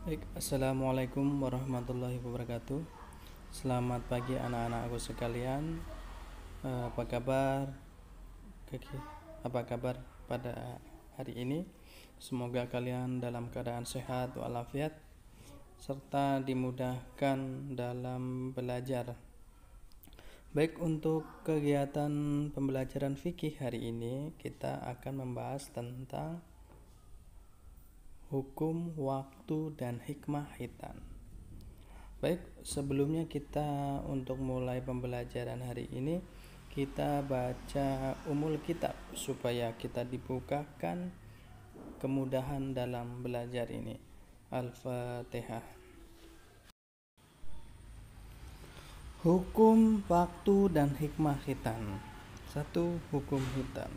Baik, assalamualaikum warahmatullahi wabarakatuh. Selamat pagi anak-anakku sekalian. Apa kabar? Apa kabar pada hari ini? Semoga kalian dalam keadaan sehat walafiat serta dimudahkan dalam belajar. Baik, untuk kegiatan pembelajaran fikih hari ini kita akan membahas tentang hukum, waktu, dan hikmah khitan. Baik, sebelumnya kita untuk mulai pembelajaran hari ini kita baca umul kitab supaya kita dibukakan kemudahan dalam belajar ini. Al-Fatihah. Hukum, waktu, dan hikmah khitan. 1. Hukum khitan.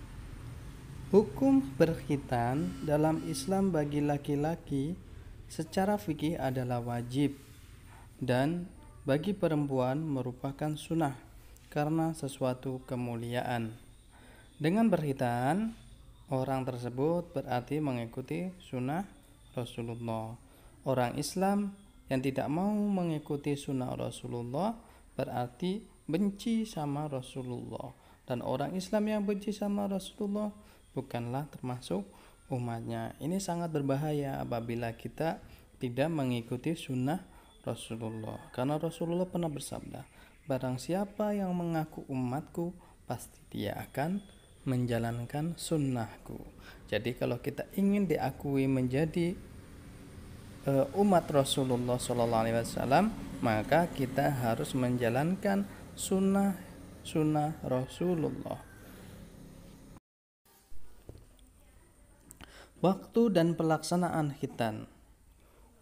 Hukum berkhitan dalam Islam bagi laki-laki secara fikih adalah wajib, dan bagi perempuan merupakan sunnah karena sesuatu kemuliaan. Dengan berkhitan, orang tersebut berarti mengikuti sunnah Rasulullah. Orang Islam yang tidak mau mengikuti sunnah Rasulullah berarti benci sama Rasulullah, dan orang Islam yang benci sama Rasulullah bukanlah termasuk umatnya. Ini sangat berbahaya apabila kita tidak mengikuti sunnah Rasulullah, karena Rasulullah pernah bersabda, barang siapa yang mengaku umatku, pasti dia akan menjalankan sunnahku. Jadi kalau kita ingin diakui menjadi umat Rasulullah SAW, maka kita harus menjalankan sunnah Rasulullah. Waktu dan pelaksanaan khitan.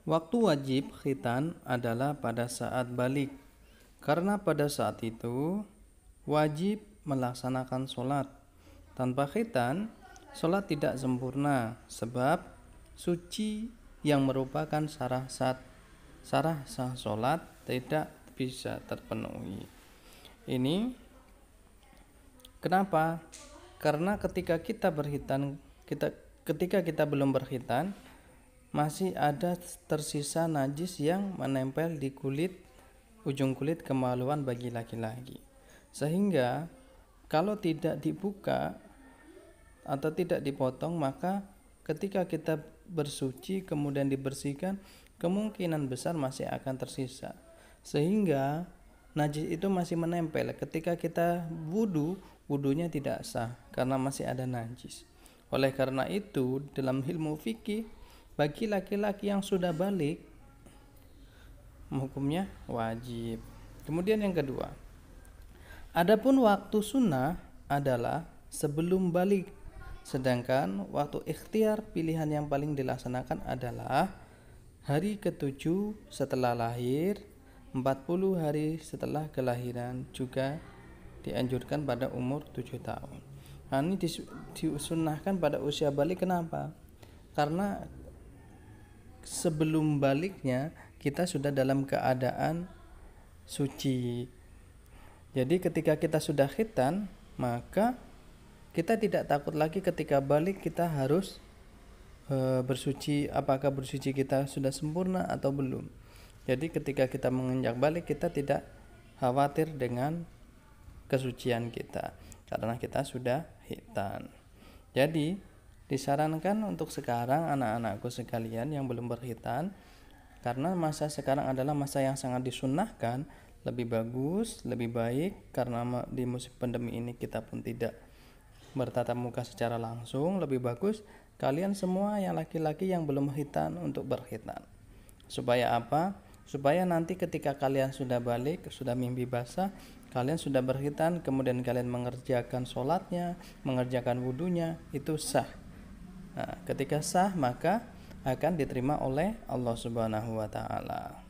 Waktu wajib khitan adalah pada saat balik, karena pada saat itu wajib melaksanakan sholat. Tanpa khitan, sholat tidak sempurna, sebab suci yang merupakan syarat sah sholat tidak bisa terpenuhi. Ini kenapa? Karena ketika kita belum berkhitan, masih ada tersisa najis yang menempel di ujung kulit kemaluan bagi laki-laki, sehingga kalau tidak dibuka atau tidak dipotong, maka ketika kita bersuci kemudian dibersihkan, kemungkinan besar masih akan tersisa, sehingga najis itu masih menempel. Ketika kita wudunya tidak sah karena masih ada najis. Oleh karena itu, dalam ilmu fikih, bagi laki-laki yang sudah balik, hukumnya wajib. Kemudian yang kedua, adapun waktu sunnah adalah sebelum balik, sedangkan waktu ikhtiar pilihan yang paling dilaksanakan adalah hari ke-7 setelah lahir, 40 hari setelah kelahiran, juga dianjurkan pada umur 7 tahun. Nah, ini disunnahkan pada usia balik. Kenapa? Karena sebelum baliknya kita sudah dalam keadaan suci. Jadi ketika kita sudah khitan, maka kita tidak takut lagi ketika balik kita harus bersuci, apakah bersuci kita sudah sempurna atau belum. Jadi ketika kita menginjak balik, kita tidak khawatir dengan kesucian kita karena kita sudah khitan. Jadi disarankan untuk sekarang anak-anakku sekalian yang belum berkhitan, karena masa sekarang adalah masa yang sangat disunnahkan, lebih bagus, lebih baik, karena di musim pandemi ini kita pun tidak bertatap muka secara langsung, lebih bagus kalian semua yang laki-laki yang belum khitan untuk berkhitan. Supaya apa? Supaya nanti ketika kalian sudah balik, sudah mimpi basah, kalian sudah berkhitan, kemudian kalian mengerjakan sholatnya, mengerjakan wudunya, itu sah. Nah, ketika sah, maka akan diterima oleh Allah Subhanahu wa Ta'ala.